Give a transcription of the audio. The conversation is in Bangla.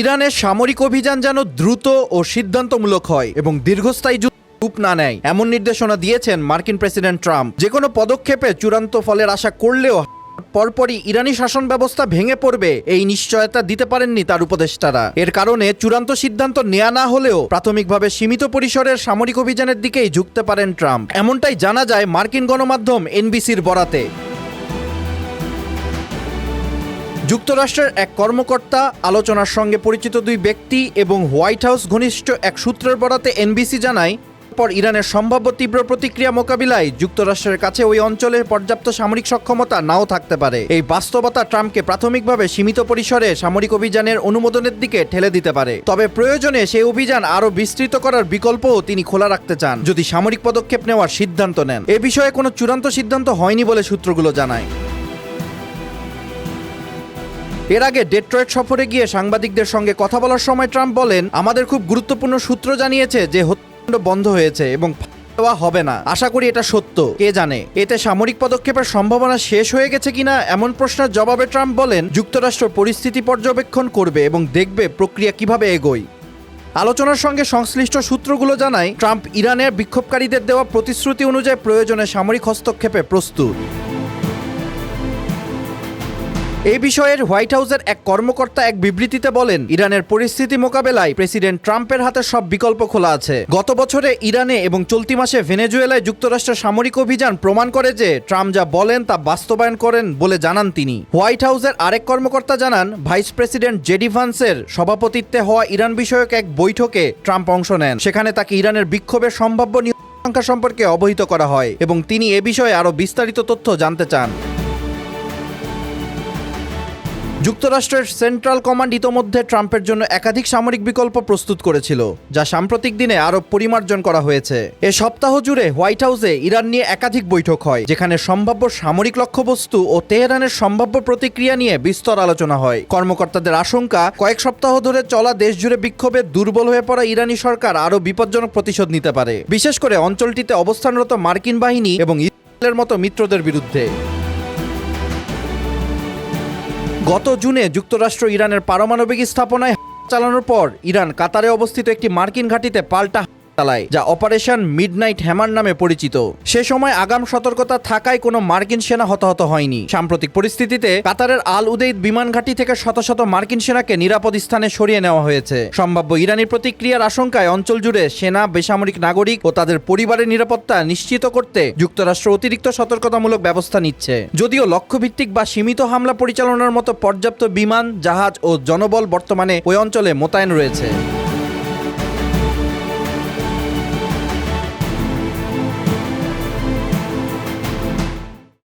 ইরানের সামরিক অভিযান যেন দ্রুত ও সিদ্ধান্তমূলক হয় এবং দীর্ঘস্থায়ী রূপ না নেয় এমন নির্দেশনা দিয়েছেন মার্কিন প্রেসিডেন্ট ট্রাম্প। যে কোনো পদক্ষেপে চূড়ান্ত ফলের আশা করলেও পরপরই ইরানি শাসন ব্যবস্থা ভেঙে পড়বে এই নিশ্চয়তা দিতে পারেননি তার উপদেষ্টারা। এর কারণে চূড়ান্ত সিদ্ধান্ত নেওয়া না হলেও প্রাথমিকভাবে সীমিত পরিসরের সামরিক অভিযানের দিকেই ঝুঁকতে পারেন ট্রাম্প, এমনটাই জানা যায় মার্কিন গণমাধ্যম এনবিসির বরাতে। যুক্তরাষ্ট্রের এক কর্মকর্তা, আলোচনার সঙ্গে পরিচিত দুই ব্যক্তি এবং হোয়াইট হাউস ঘনিষ্ঠ এক সূত্রের বরাতে এনবিসি জানায়, পর ইরানের সম্ভাব্য তীব্র প্রতিক্রিয়া মোকাবিলায় যুক্তরাষ্ট্রের কাছে ওই অঞ্চলে পর্যাপ্ত সামরিক সক্ষমতা নাও থাকতে পারে। এই বাস্তবতা ট্রাম্পকে প্রাথমিকভাবে সীমিত পরিসরে সামরিক অভিযানের অনুমোদনের দিকে ঠেলে দিতে পারে। তবে প্রয়োজনে সেই অভিযান আরও বিস্তৃত করার বিকল্পও তিনি খোলা রাখতে চান যদি সামরিক পদক্ষেপ নেওয়ার সিদ্ধান্ত নেন। এ বিষয়ে কোনো চূড়ান্ত সিদ্ধান্ত হয়নি বলে সূত্রগুলো জানায়। এর আগে ডেট্রয়েট সফরে গিয়ে সাংবাদিকদের সঙ্গে কথা বলার সময় ট্রাম্প বলেন, আমাদের খুব গুরুত্বপূর্ণ সূত্র জানিয়েছে যে হত্যাকাণ্ড বন্ধ হয়েছে এবং দেওয়া হবে না। আশা করি এটা সত্য, কে জানে এতে সামরিক পদক্ষেপের সম্ভাবনা শেষ হয়ে গেছে কিনা। এমন প্রশ্নের জবাবে ট্রাম্প বলেন, যুক্তরাষ্ট্র পরিস্থিতি পর্যবেক্ষণ করবে এবং দেখবে প্রক্রিয়া কিভাবে এগোয়। আলোচনার সঙ্গে সংশ্লিষ্ট সূত্রগুলো জানায়, ট্রাম্প ইরানের বিক্ষোভকারীদের দেওয়া প্রতিশ্রুতি অনুযায়ী প্রয়োজনে সামরিক হস্তক্ষেপে প্রস্তুত। এই বিষয়ের হোয়াইট হাউসের এক কর্মকর্তা এক বিবৃতিতে বলেন, ইরানের পরিস্থিতি মোকাবেলায় প্রেসিডেন্ট ট্রাম্পের হাতে সব বিকল্প খোলা আছে। গত বছরে ইরানে এবং চলতি মাসে ভেনেজুয়েলায় যুক্তরাষ্ট্রের সামরিক অভিযান প্রমাণ করে যে ট্রাম্প যা বলেন তা বাস্তবায়ন করেন বলে জানান তিনি। হোয়াইট হাউসের আরেক কর্মকর্তা জানান, ভাইস প্রেসিডেন্ট জেডি ভান্সের সভাপতিত্বে হওয়া ইরান বিষয়ক এক বৈঠকে ট্রাম্প অংশ নেন। সেখানে তাকে ইরানের বিক্ষোভের সম্ভাব্য সংখ্যা সম্পর্কে অবহিত করা হয় এবং তিনি এ বিষয়ে আরও বিস্তারিত তথ্য জানতে চান। যুক্তরাষ্ট্রের সেন্ট্রাল কমান্ড ইতোমধ্যে ট্রাম্পের জন্য একাধিক সামরিক বিকল্প প্রস্তুত করেছিল, যা সাম্প্রতিক দিনে আরও পরিমার্জন করা হয়েছে। এ সপ্তাহ জুড়ে হোয়াইট হাউসে ইরান নিয়ে একাধিক বৈঠক হয়, যেখানে সম্ভাব্য সামরিক লক্ষ্যবস্তু ও তেহরানের সম্ভাব্য প্রতিক্রিয়া নিয়ে বিস্তর আলোচনা হয়। কর্মকর্তাদের আশঙ্কা, কয়েক সপ্তাহ ধরে চলা দেশজুড়ে বিক্ষোভে দুর্বল হয়ে পড়া ইরানি সরকার আরও বিপজ্জনক প্রতিশোধ নিতে পারে, বিশেষ করে অঞ্চলটিতে অবস্থানরত মার্কিন বাহিনী এবং ইসরায়েলের মতো মিত্রদের বিরুদ্ধে। গত জুনে যুক্তরাষ্ট্র ইরানের পারমাণবিক স্থাপনায় চালানোর পর ইরান কাতারে অবস্থিত একটি মার্কিন ঘাঁটিতে পাল্টা চালায়, যা অপারেশন মিডনাইট হ্যামার নামে পরিচিত। সে সময় আগাম সতর্কতা থাকায় কোনো মার্কিন সেনা হতাহত হয়নি। সাম্প্রতিক পরিস্থিতিতে কাতারের আল উদেইদ বিমান ঘাঁটি থেকে শত শত মার্কিন সেনাকে নিরাপদ স্থানে সরিয়ে নেওয়া হয়েছে। সম্ভাব্য ইরানি প্রতিক্রিয়ার আশঙ্কায় অঞ্চল জুড়ে সেনা, বেসামরিক নাগরিক ও তাদের পরিবারের নিরাপত্তা নিশ্চিত করতে যুক্তরাষ্ট্র অতিরিক্ত সতর্কতামূলক ব্যবস্থা নিচ্ছে। যদিও লক্ষ্যভিত্তিক বা সীমিত হামলা পরিচালনার মতো পর্যাপ্ত বিমান, জাহাজ ও জনবল বর্তমানে ওই অঞ্চলে মোতায়েন রয়েছে।